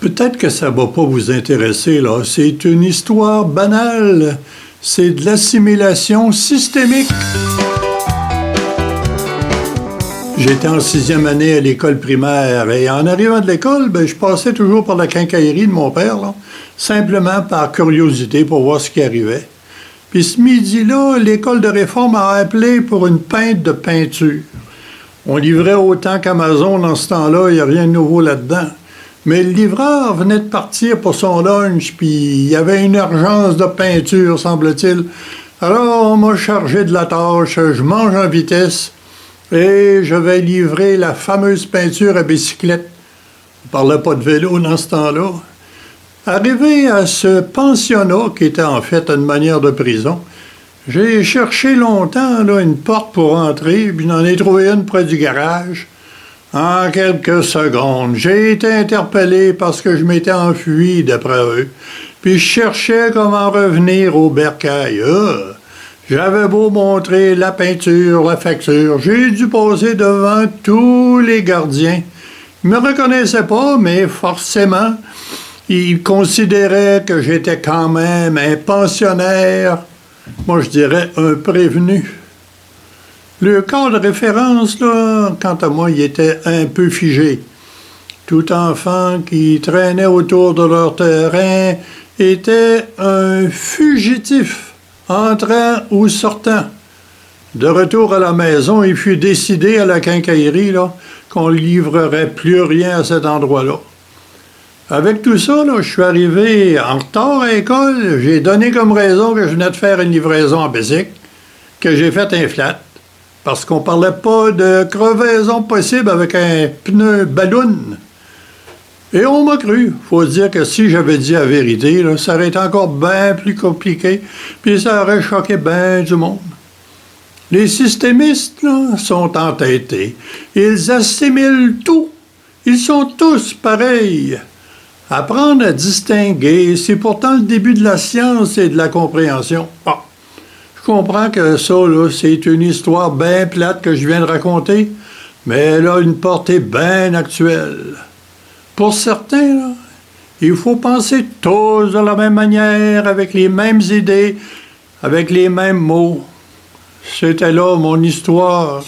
Peut-être que ça va pas vous intéresser, là. C'est une histoire banale. C'est de l'assimilation systémique. J'étais en 6e année à l'école primaire et en arrivant de l'école, je passais toujours par la quincaillerie de mon père, là, simplement par curiosité pour voir ce qui arrivait. Puis ce midi-là, l'école de réforme a appelé pour une pinte de peinture. On livrait autant qu'Amazon dans ce temps-là, il n'y a rien de nouveau là-dedans. Mais le livreur venait de partir pour son lunch, puis il y avait une urgence de peinture, semble-t-il. Alors, on m'a chargé de la tâche, je mange en vitesse, et je vais livrer la fameuse peinture à bicyclette. On ne parlait pas de vélo dans ce temps-là. Arrivé à ce pensionnat, qui était en fait une manière de prison, j'ai cherché longtemps là, une porte pour entrer, puis j'en ai trouvé une près du garage. En quelques secondes, j'ai été interpellé parce que je m'étais enfui d'après eux, puis je cherchais comment revenir au bercail. J'avais beau montrer la peinture, la facture, j'ai dû passer devant tous les gardiens. Ils me reconnaissaient pas, mais forcément, ils considéraient que j'étais quand même un pensionnaire, moi je dirais un prévenu. Le cas de référence, là, quant à moi, il était un peu figé. Tout enfant qui traînait autour de leur terrain était un fugitif, entrant ou sortant. De retour à la maison, il fut décidé à la quincaillerie là, qu'on ne livrerait plus rien à cet endroit-là. Avec tout ça, là, je suis arrivé en retard à l'école. J'ai donné comme raison que je venais de faire une livraison en bicycle, que j'ai fait un flat. Parce qu'on parlait pas de crevaison possible avec un pneu ballon. Et on m'a cru. Faut dire que si j'avais dit la vérité, là, ça aurait été encore bien plus compliqué, puis ça aurait choqué bien du monde. Les systémistes là, sont entêtés. Ils assimilent tout. Ils sont tous pareils. Apprendre à distinguer, c'est pourtant le début de la science et de la compréhension. Bon. Je comprends que ça, là, c'est une histoire bien plate que je viens de raconter, mais elle a une portée bien actuelle. Pour certains, là, il faut penser tous de la même manière, avec les mêmes idées, avec les mêmes mots. C'était là mon histoire.